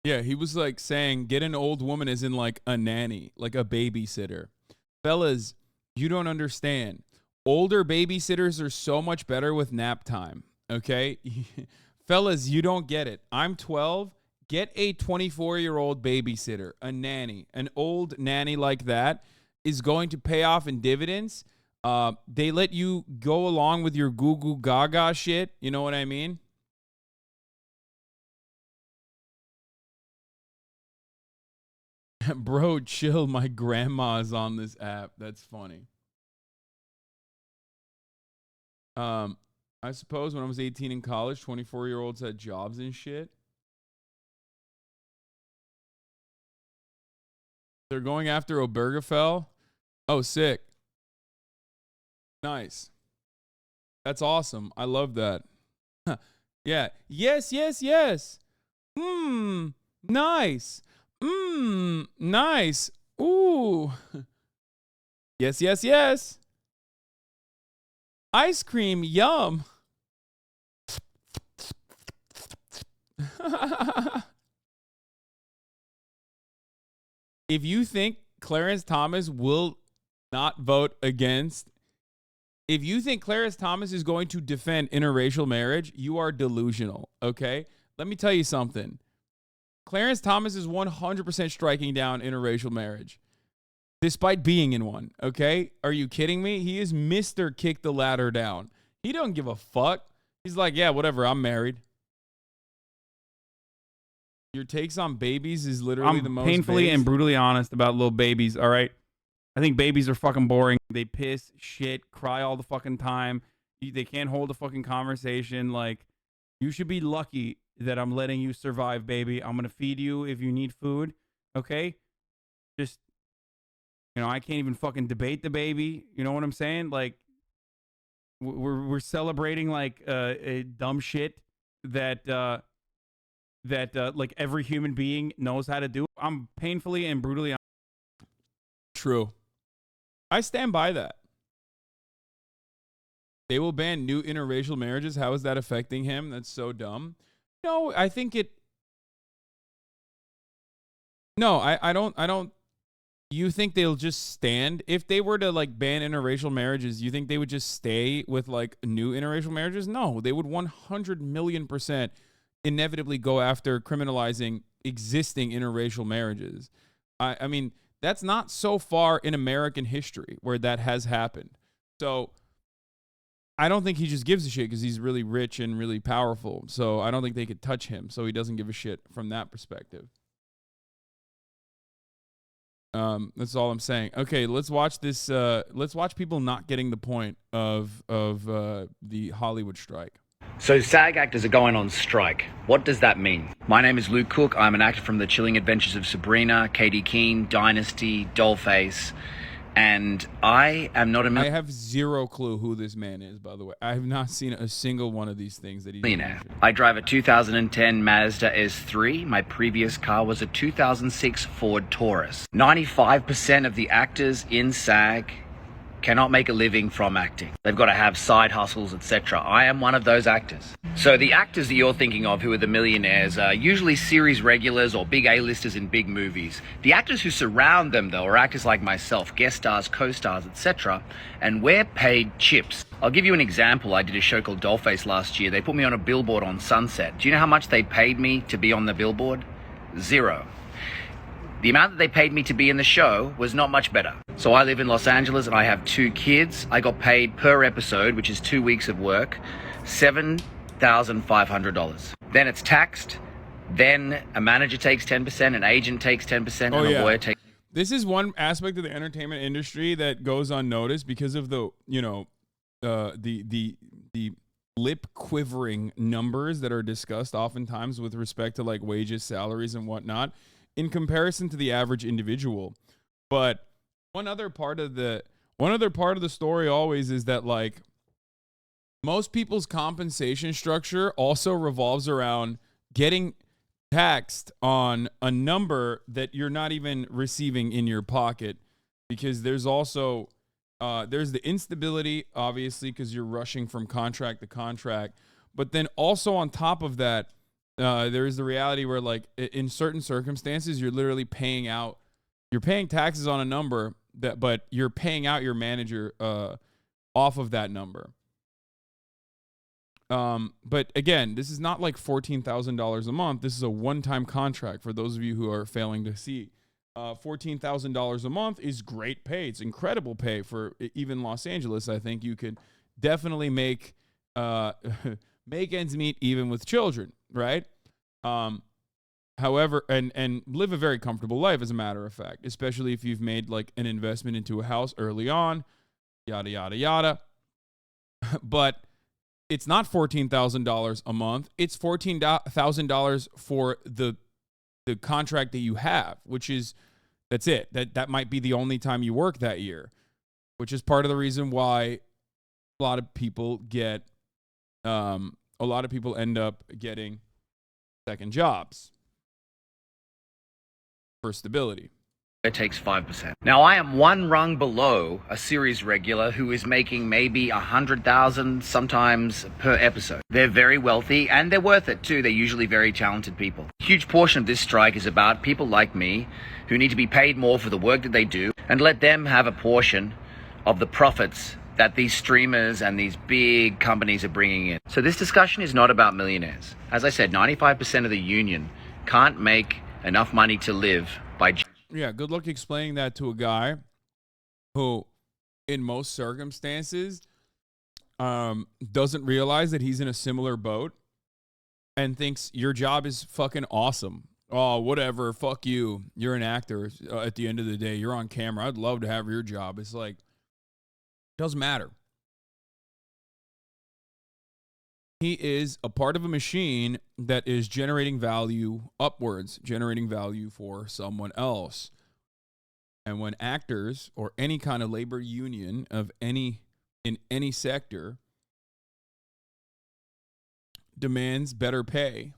Yeah, he was like saying, get an old woman as in like a nanny, like a babysitter. Fellas, you don't understand. Older babysitters are so much better with nap time. Okay? Fellas, you don't get it. I'm 12. Get a 24-year-old babysitter, a nanny. An old nanny like that is going to pay off in dividends. They let you go along with your goo goo gaga shit. You know what I mean? Bro, chill. My grandma's on this app. That's funny. I suppose when I was 18 in college, 24-year-olds had jobs and shit. They're going after Obergefell. Oh, sick. Nice. That's awesome. I love that. Yeah. Yes, yes, yes. Nice. Nice. Ooh. Yes, yes, yes. Ice cream, yum. If you think Clarence Thomas will not vote against, if you think Clarence Thomas is going to defend interracial marriage, you are delusional, okay? Let me tell you something. Clarence Thomas is 100% striking down interracial marriage, despite being in one, okay? Are you kidding me? He is Mr. Kick the Ladder Down. He don't give a fuck. He's like, yeah, whatever, I'm married. Your takes on babies is literally the most painfully and brutally honest about little babies, all right? I think babies are fucking boring. They piss, shit, cry all the fucking time. They can't hold a fucking conversation. Like, you should be lucky that I'm letting you survive, baby. I'm going to feed you if you need food, okay? Just, I can't even fucking debate the baby. You know what I'm saying? Like, we're celebrating, like, a dumb shit that like every human being knows how to do. I'm painfully and brutally honest. True. I stand by that. They will ban new interracial marriages. How is that affecting him? That's so dumb. No, I think it. No, I don't. You think they'll just stand if they were to like ban interracial marriages? You think they would just stay with like new interracial marriages? No, they would 100,000,000% inevitably go after criminalizing existing interracial marriages. I mean, that's not so far in American history where that has happened. So I don't think he just gives a shit because he's really rich and really powerful. So I don't think they could touch him. So he doesn't give a shit from that perspective. That's all I'm saying. Okay, let's watch this. Let's watch people not getting the point of the Hollywood strike. So SAG actors are going on strike. What does that mean? My name is Luke Cook. I'm an actor from The Chilling Adventures of Sabrina, Katie Keene, Dynasty, Dollface, and I am not a I have zero clue who this man is, by the way. I have not seen a single one of these things that he's millionaire. I drive a 2010 Mazda S3. My previous car was a 2006 Ford Taurus. 95% of the actors in SAG cannot make a living from acting. They've got to have side hustles, etc. I am one of those actors. So the actors that you're thinking of who are the millionaires are usually series regulars or big A-listers in big movies. The actors who surround them, though, are actors like myself, guest stars, co-stars, etc. And we're paid chips. I'll give you an example. I did a show called Dollface last year. They put me on a billboard on Sunset. Do you know how much they paid me to be on the billboard? $0. The amount that they paid me to be in the show was not much better. So I live in Los Angeles and I have 2 kids. I got paid per episode, which is 2 weeks of work, $7,500. Then it's taxed. Then a manager takes 10%, an agent takes 10%, and a lawyer takes. This is one aspect of the entertainment industry that goes unnoticed because of the, the lip quivering numbers that are discussed oftentimes with respect to like wages, salaries, and whatnot, in comparison to the average individual. But one other part of the story always is that like most people's compensation structure also revolves around getting taxed on a number that you're not even receiving in your pocket, because there's also there's the instability, obviously, because you're rushing from contract to contract. But then also on top of that, there is the reality where, like, in certain circumstances, you're literally you're paying taxes on a number but you're paying out your manager off of that number. But again, this is not like $14,000 a month. This is a one-time contract for those of you who are failing to see. $14,000 a month is great pay. It's incredible pay for even Los Angeles. I think you could definitely make ends meet even with children, right? However, and live a very comfortable life, as a matter of fact, especially if you've made like an investment into a house early on, yada, yada, yada. But it's not $14,000 a month. It's $14,000 for the contract that you have, that's it. That might be the only time you work that year, which is part of the reason why a lot of people end up getting second jobs for stability. It takes 5%. Now, I am one rung below a series regular who is making maybe 100,000 sometimes per episode. They're very wealthy and they're worth it too. They're usually very talented people. A huge portion of this strike is about people like me who need to be paid more for the work that they do and let them have a portion of the profits that these streamers and these big companies are bringing in. So this discussion is not about millionaires. As I said, 95% of the union can't make enough money to live by... Yeah, good luck explaining that to a guy who, in most circumstances, doesn't realize that he's in a similar boat and thinks your job is fucking awesome. Oh, whatever, fuck you. You're an actor at the end of the day. You're on camera. I'd love to have your job. It's like, it doesn't matter. He is a part of a machine that is generating value upwards, generating value for someone else. And when actors or any kind of labor union in any sector demands better pay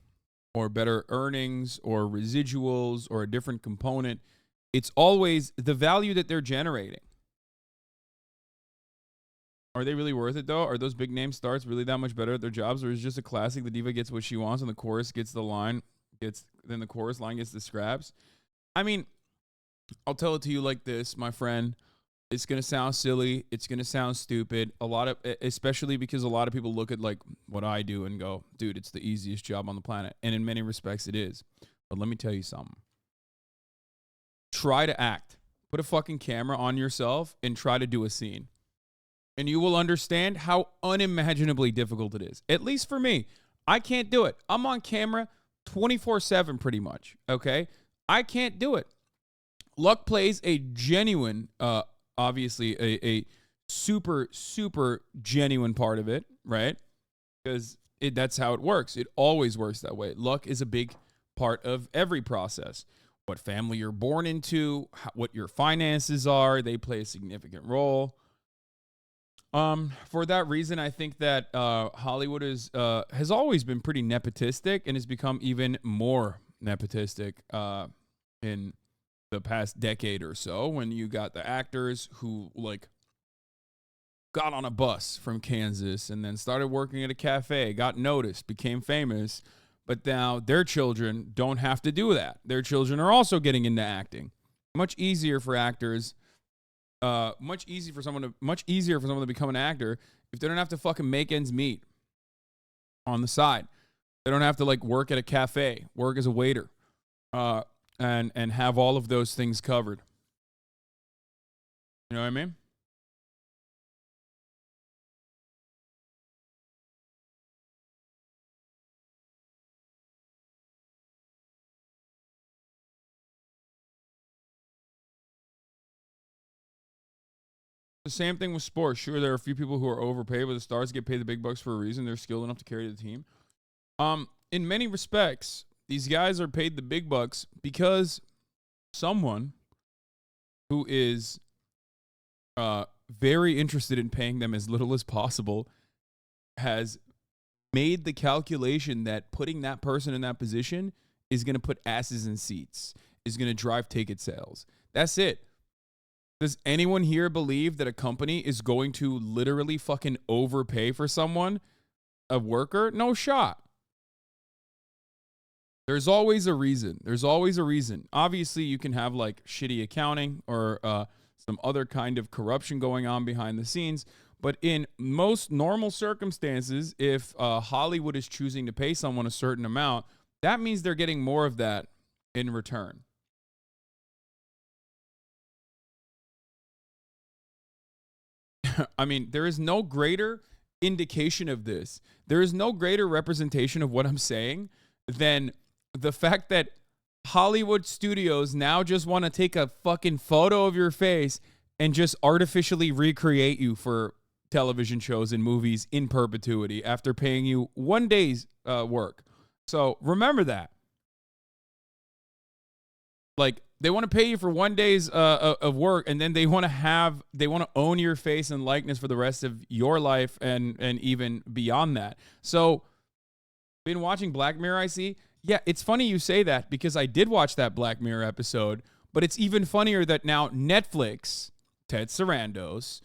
or better earnings or residuals or a different component, it's always the value that they're generating. Are they really worth it, though? Are those big name stars really that much better at their jobs? Or is it just a classic? The diva gets what she wants and the chorus gets the line, then the chorus line gets the scraps. I mean, I'll tell it to you like this, my friend. It's going to sound silly. It's going to sound stupid. Especially because a lot of people look at like what I do and go, dude, it's the easiest job on the planet. And in many respects it is. But let me tell you something. Try to act. Put a fucking camera on yourself and try to do a scene. And you will understand how unimaginably difficult it is. At least for me. I can't do it. I'm on camera 24/7 pretty much. Okay? I can't do it. Luck plays a genuine, obviously a super, super genuine part of it, right? Because that's how it works. It always works that way. Luck is a big part of every process. What family you're born into, what your finances are, they play a significant role. For that reason, I think that Hollywood has always been pretty nepotistic and has become even more nepotistic in the past decade or so, when you got the actors who like got on a bus from Kansas and then started working at a cafe, got noticed, became famous, but now their children don't have to do that. Their children are also getting into acting. Much easier for actors. Much easier for someone to become an actor if they don't have to fucking make ends meet on the side. They don't have to like work at a cafe, work as a waiter, and have all of those things covered. You know what I mean? The same thing with sports. Sure, there are a few people who are overpaid, but the stars get paid the big bucks for a reason. They're skilled enough to carry the team. In many respects, these guys are paid the big bucks because someone who is very interested in paying them as little as possible has made the calculation that putting that person in that position is going to put asses in seats, is going to drive ticket sales. That's it. Does anyone here believe that a company is going to literally fucking overpay for someone, a worker? No shot. There's always a reason. There's always a reason. Obviously, you can have like shitty accounting or some other kind of corruption going on behind the scenes. But in most normal circumstances, if Hollywood is choosing to pay someone a certain amount, that means they're getting more of that in return. I mean, there is no greater indication of this. There is no greater representation of what I'm saying than the fact that Hollywood studios now just want to take a fucking photo of your face and just artificially recreate you for television shows and movies in perpetuity after paying you one day's work. So remember that. Like, they want to pay you for one day's of work, and then they want to own your face and likeness for the rest of your life and even beyond that. So, been watching Black Mirror, I see. Yeah, it's funny you say that because I did watch that Black Mirror episode, but it's even funnier that now Netflix, Ted Sarandos,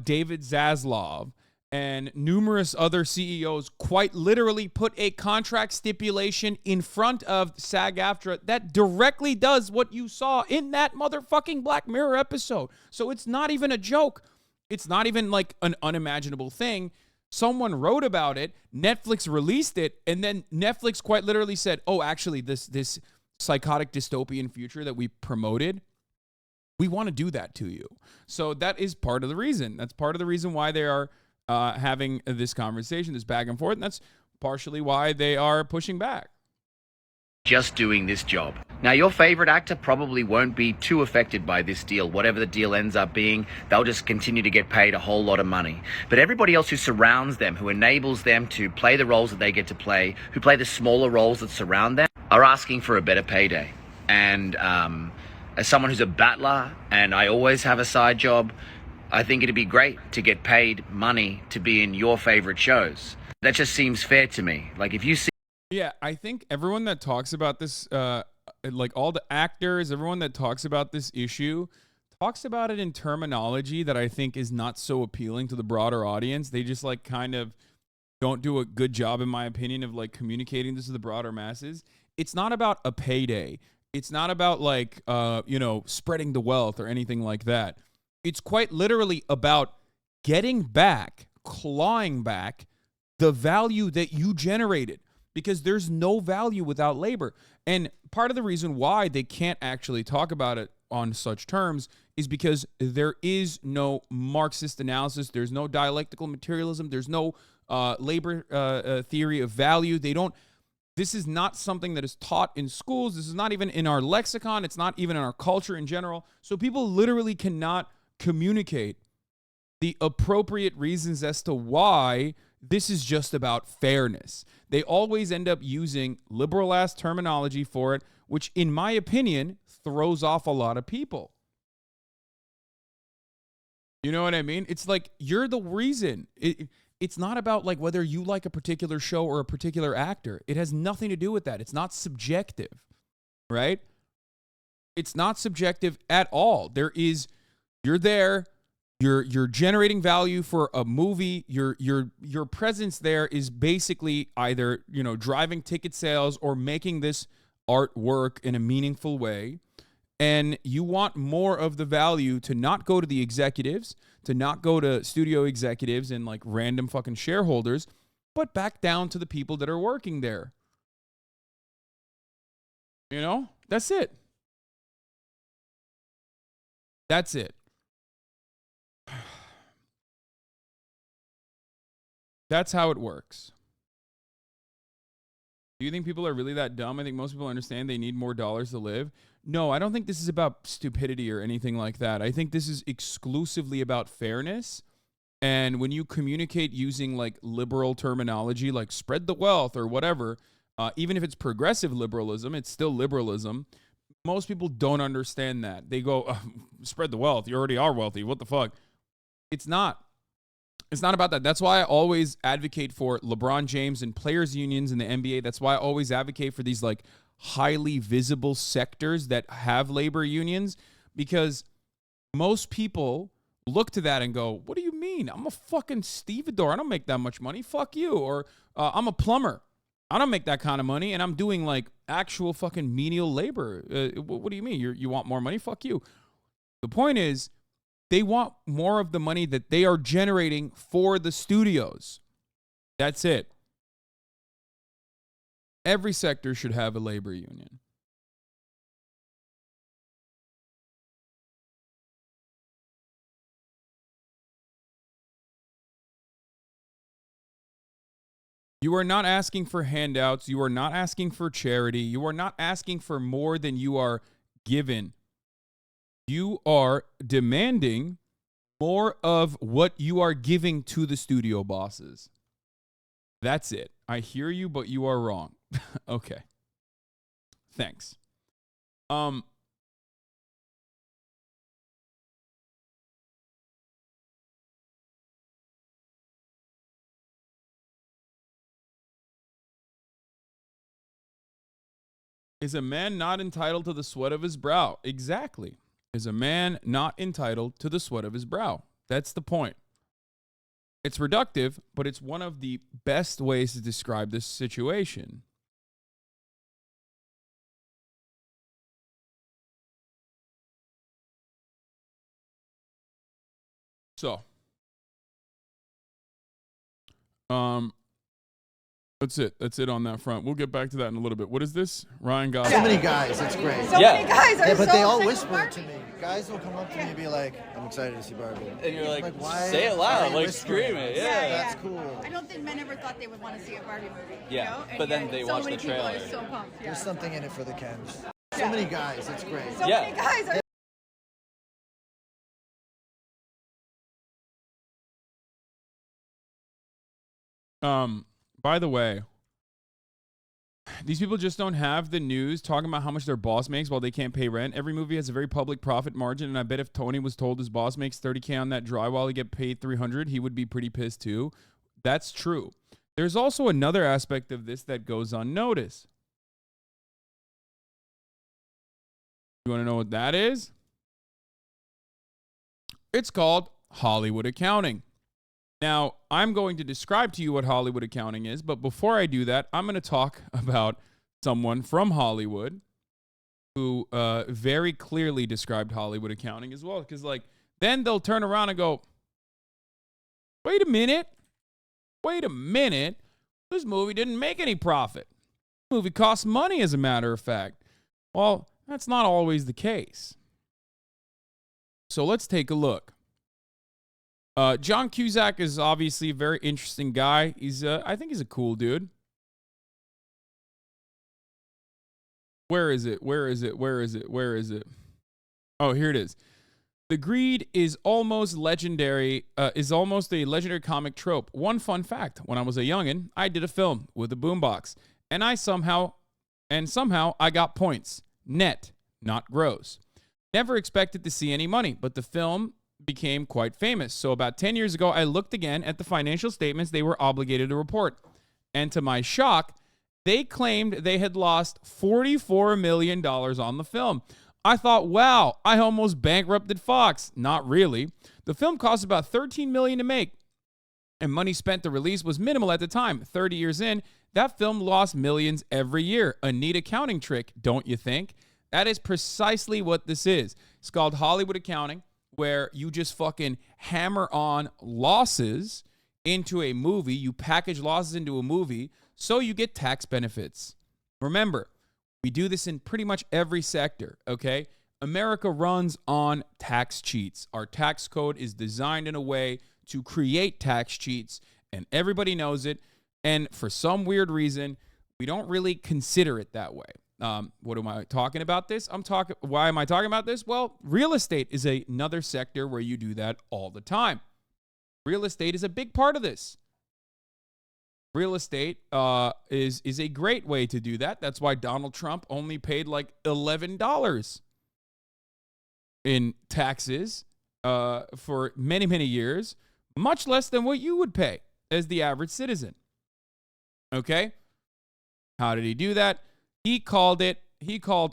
David Zaslav, and numerous other CEOs quite literally put a contract stipulation in front of SAG-AFTRA that directly does what you saw in that motherfucking Black Mirror episode. So it's not even a joke. It's not even like an unimaginable thing. Someone wrote about it, Netflix released it, and then Netflix quite literally said, oh, actually, this psychotic dystopian future that we promoted, we want to do that to you. So that is part of the reason. That's part of the reason why they are having this conversation, this back and forth, and that's partially why they are pushing back. Just doing this job. Now, your favorite actor probably won't be too affected by this deal. Whatever the deal ends up being, they'll just continue to get paid a whole lot of money. But everybody else who surrounds them, who enables them to play the roles that they get to play, who play the smaller roles that surround them, are asking for a better payday. And as someone who's a battler, and I always have a side job, I think it'd be great to get paid money to be in your favorite shows. That just seems fair to me. Like, if you see... Yeah, I think everyone that talks about this, like all the actors, everyone that talks about this issue, talks about it in terminology that I think is not so appealing to the broader audience. They just like kind of don't do a good job, in my opinion, of like communicating this to the broader masses. It's not about a payday. It's not about like, spreading the wealth or anything like that. It's quite literally about getting back, clawing back the value that you generated, because there's no value without labor. And part of the reason why they can't actually talk about it on such terms is because there is no Marxist analysis. There's no dialectical materialism. There's no labor theory of value. This is not something that is taught in schools. This is not even in our lexicon. It's not even in our culture in general. So people literally cannot communicate the appropriate reasons as to why this is just about fairness. They always end up using liberal-ass terminology for it, which, in my opinion, throws off a lot of people. You know what I mean? It's like, you're the reason. It's not about like whether you like a particular show or a particular actor. It has nothing to do with that. It's not subjective, right? It's not subjective at all. You're there. You're generating value for a movie. Your presence there is basically either, driving ticket sales or making this art work in a meaningful way. And you want more of the value to not go to the executives, to not go to studio executives and like random fucking shareholders, but back down to the people that are working there. That's it. That's it. That's how it works. Do you think people are really that dumb? I think most people understand they need more dollars to live. No, I don't think this is about stupidity or anything like that. I think this is exclusively about fairness. And when you communicate using like liberal terminology, like spread the wealth or whatever, even if it's progressive liberalism, it's still liberalism. Most people don't understand that. They go, spread the wealth. You already are wealthy. What the fuck? It's not. It's not about that. That's why I always advocate for LeBron James and players' unions in the NBA. That's why I always advocate for these like highly visible sectors that have labor unions, because most people look to that and go, what do you mean? I'm a fucking stevedore. I don't make that much money. Fuck you. Or I'm a plumber. I don't make that kind of money, and I'm doing like actual fucking menial labor. What do you mean? You want more money? Fuck you. The point is, they want more of the money that they are generating for the studios. That's it. Every sector should have a labor union. You are not asking for handouts. You are not asking for charity. You are not asking for more than you are given. You are demanding more of what you are giving to the studio bosses. That's it. I hear you, but you are wrong. Okay. Thanks. Is a man not entitled to the sweat of his brow? Exactly. Is a man not entitled to the sweat of his brow? That's the point. It's reductive, but it's one of the best ways to describe this situation. So, that's it. That's it on that front. We'll get back to that in a little bit. What is this? Ryan got So many guys, it's great. So many guys are Yeah, but so they all excited whisper for to me. Guys will come up to me and be like, I'm excited to see Barbie. And you're like, why say it are loud, you like whispering? scream it. Yeah, Yeah. That's cool. I don't think men ever thought they would want to see a Barbie movie. Yeah, You know? And but then yet they so watch many the people trailer. are so pumped. Yeah. There's something in it for the Kens. So Yeah. many guys, it's great. So Yeah. many guys are. By the way, these people just don't have the news talking about how much their boss makes while they can't pay rent. Every movie has a very public profit margin, and I bet if Tony was told his boss makes $30K on that drywall, he get paid $300, he would be pretty pissed too. That's true. There's also another aspect of this that goes unnoticed. You want to know what that is? It's called Hollywood accounting. Now, I'm going to describe to you what Hollywood accounting is, but before I do that, I'm going to talk about someone from Hollywood who very clearly described Hollywood accounting as well. Because, like, then they'll turn around and go, wait a minute. This movie didn't make any profit. This movie costs money, as a matter of fact. Well, that's not always the case. So let's take a look. John Cusack is obviously a very interesting guy. I think he's a cool dude. Where is it? Oh, here it is. The greed is almost legendary, is almost a legendary comic trope. One fun fact, when I was a youngin', I did a film with a boombox, and somehow I got points. Net, not gross. Never expected to see any money, but the film became quite famous. So about 10 years ago, I looked again at the financial statements they were obligated to report. And to my shock, they claimed they had lost $44 million on the film. I thought, wow, I almost bankrupted Fox. Not really. The film cost about $13 million to make, and money spent to release was minimal at the time. 30 years in, that film lost millions every year. A neat accounting trick, don't you think? That is precisely what this is. It's called Hollywood accounting, where you just fucking hammer on losses into a movie. You package losses into a movie so you get tax benefits. Remember, we do this in pretty much every sector, okay? America runs on tax cheats. Our tax code is designed in a way to create tax cheats, and everybody knows it. And for some weird reason, we don't really consider it that way. What am I talking about this? Why am I talking about this? Well, real estate is another sector where you do that all the time. Real estate is a big part of this. Real estate is a great way to do that. That's why Donald Trump only paid like $11 in taxes for many, many years, much less than what you would pay as the average citizen. Okay? How did he do that? He called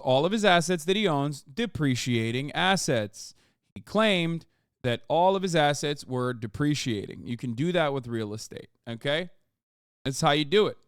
all of his assets that he owns depreciating assets. He claimed that all of his assets were depreciating. You can do that with real estate, okay? That's how you do it.